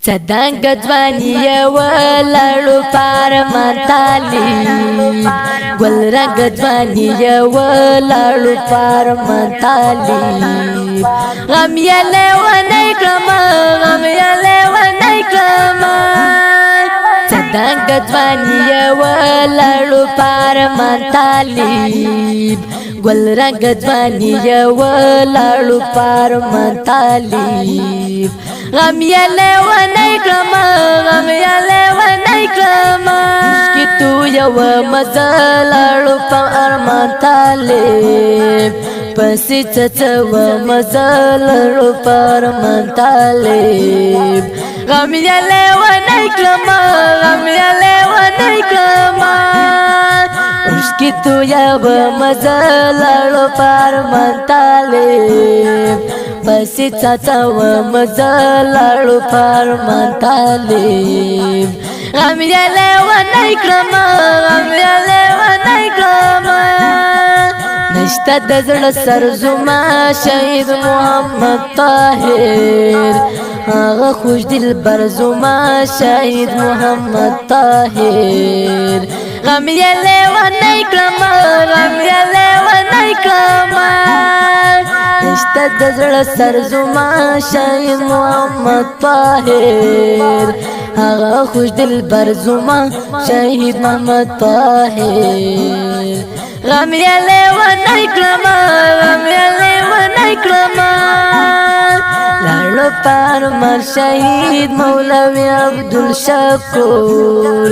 صدنګ ځواني ولړو پار متالي ګل رنگ ځواني ولړو پار متالي غم یله ونای کړم غم یله ونای کړم صدنګ ځواني ولړو پار متالي ګل رنگ ځواني ولړو پار متالي غم یله ونای کړم غم یله ونای کړم کی تو یو مزلړو پر متالي پسې چچو مزلړو پر متالي غم یله ونای کړم غم یله ونای کړم کی تو یو مزلړو پر متالي پسې چچو مزلړو پر متالي غم یله ونای کړم غم یله ونای کړم نشته د زړه سر زما شهید محمد طاهر هغه خوش دل بر زما شهید محمد طاهر غم یله ونای کړم غم یله ونای کړم نشته د زړه سر زما شهید محمد طاهر هغه خوش دل بر زما شهید محمد طاهر غم یله ونای کړم غم یله ونای کړم لاړو پر مر شهید مولوی عبدالشکور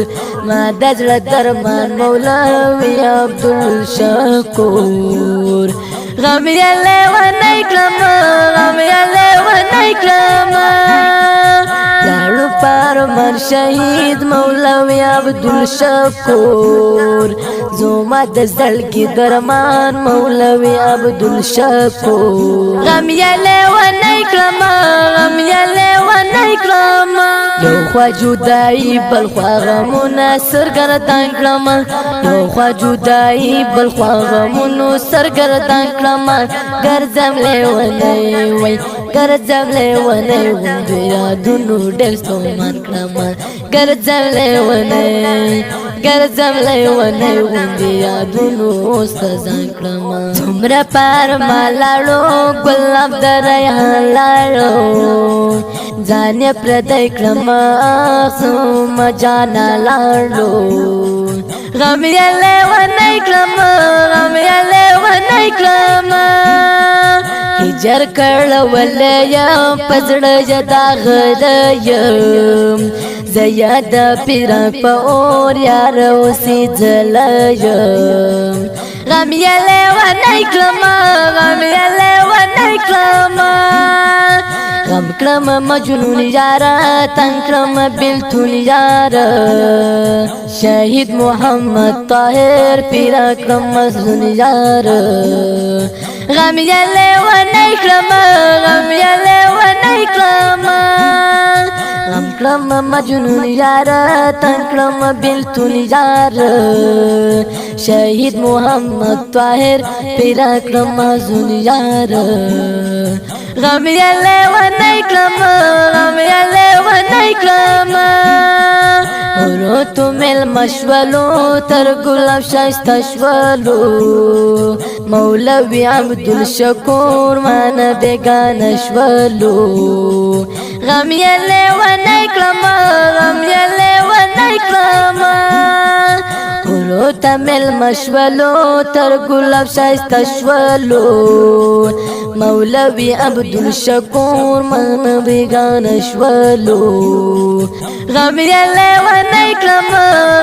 ما د زړه درمان مولوی عبدالشکور غم یله ونای کړم غم یله ونای کړم لاړو پر مر شهید مولوی عبدالشکور زما د زړګي درمان مولوی عبدالشکور غم یله ونای کړم غم یله ونای کړم یو خوا جدائی بل خوا غمونه سرګردان کړم یو خوا جدائی بل خوا غمونو سرګردان کړم ګرځم لیونی وای ګرځم لیونی وندو یادونو ډېر ستومان کړم ګرځم لیونی ګرځم لیونی وندو یادونو ستځان کړم څومره پر ما لاړو ګلاب د ریحان لاړو ځان یې پردی کړم څومره جانا لاړو غم یله ونای کړم غم یله ونای کړم هجر کړولې یم په زړه یې داغلی یم زه یې د پیران په اور یار اوسېدلی یم غم یله ونای کړم غم یله ونای کړم غم کړم مجنون یاره تنګ کړم بېلتون یاره شهید محمد طاهر پیرا کړم مظلوم یاره غم یله ونای کړم غم یله ونای کړم غم کړم مجنون یاره تنګ کړم بېلتون یاره شهید محمد طاهر پیرا کړم مظلوم یاره غم یله ونای کړم غم یله ونای کړم ورو تو مل مشولو تر ګلاب شایسته شولو مولوی عبدالشکور مان بیگانه شولو غم یله ونای کړم غم یله ونای کړم ورو ته مل مشولو تر ګلاب شایسته شولو مولوی عبدالشکور من بیگانه شولو غم یله ونای کړم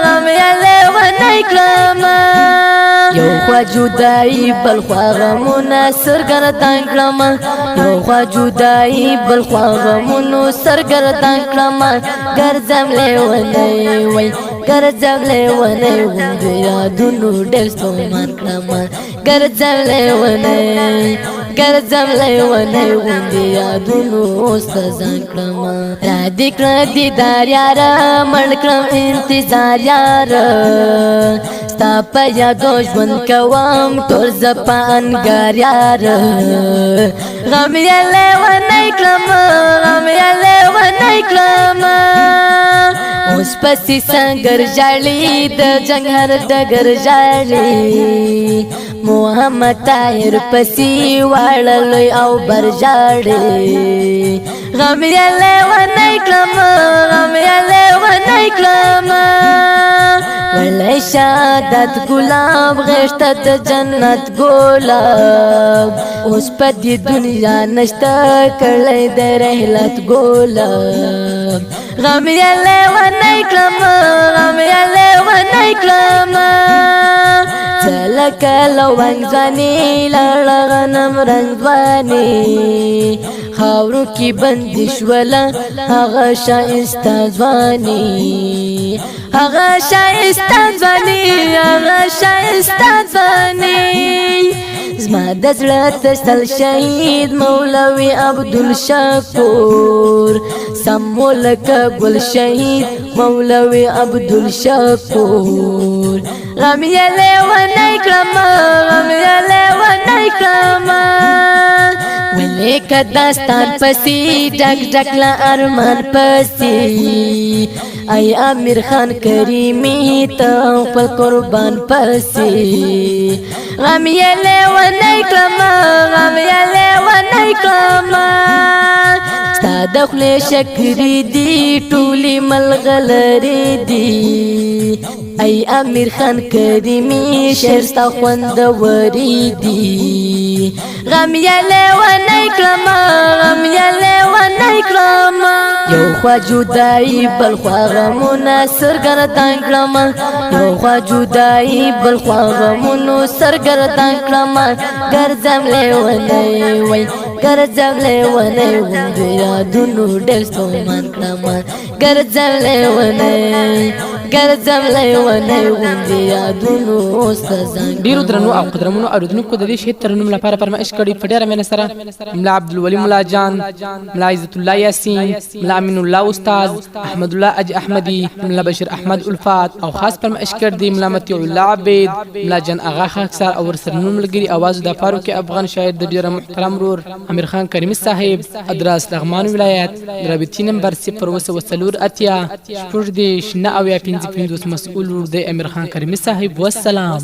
غم یله ونای کړم یو خوا جدائی بل خوا غمونه سرګردان کړم یو خوا جدائی بل خوا غمونو سرګردان کړم ګرځم لیونی وای ګرځم لیونی وندو یادونو ډېر ستومان کړم ګرځم لیونی ګرځم لیونی وندو یادونو ستځان کړم را دې کړه دیدار یاره مړ کړم انتظار یاره ستا په یادو ژوند کوم ټول زپا انګار یار غم یې لیونی کړم غم یې لیونی کړم اوس پسې سنګر ژاړي د جنګ هر ډګر ژاړي محمد طاهر پسې واړه لوی او بر ژاړي غم یې لیونی کړم غم یې لیونی کړم ولی شادت گلاب غشت د جنت گلاب اوس په دې دنیا نشته کړی د رحلت گلاب غم یې لیونی کړم غم یې لیونی کړم لکه لونګ ځواني لاړه غنم رنګ ځواني خاورو کې بندي شوله هغه ښایسته ځواني هغه ښایسته ځواني هغه ښایسته ځواني زما د زړه تسل شهید مولوي عبدالشکور سمو لکه ګل شهید مولوي عبدالشکور غم یې لیونی کړم غم یې لیونی کړم ولې که داستان پسې ډک ډک له ارمان پسې ای امیر خان کریمي ته خپل قربان پسې غم یې لیونی کړم غم یې لیونی کړم ستا د خولې شکرې دي ټولې ملغلرې دي ای امیر خان کریمي شعر ستا خوندورې دي غم یې لیونی کړم غم یې لیونی کړم یو خوا جدایي بل خوا غمونه سرګردان کړم یو خوا جدایي بل خوا غمونو سرګردان کړم ګرځم لیونی وای ګرځم لیونی غوندې یادونو ډېر ستومان کړم ګرځم لیونی ګرځم لیونی غوندې یادونو ستزان ډېرو درنو او قدرمنو اورېدونکو د دې شهید ترنم لپاره فرمایش کړی په ډېره مینه سره ملا عبدالولي ملا جان ملا عزت الله یاسین ملا امین الله استاد احمد الله اج احمدی ملا بشیر احمد الفات او خاص فرمایش کړی ملا مطیع الله عبید ملا جان اغا خاکسار او ورسره نور ملګري اواز د فاروق افغان شاعر د ډېر محترم رور امیر خان کریمي صاحب ادراس لغمان ولایت رابطي نمبر 0 مسؤول د امیر خان کریمي صاحب والسلام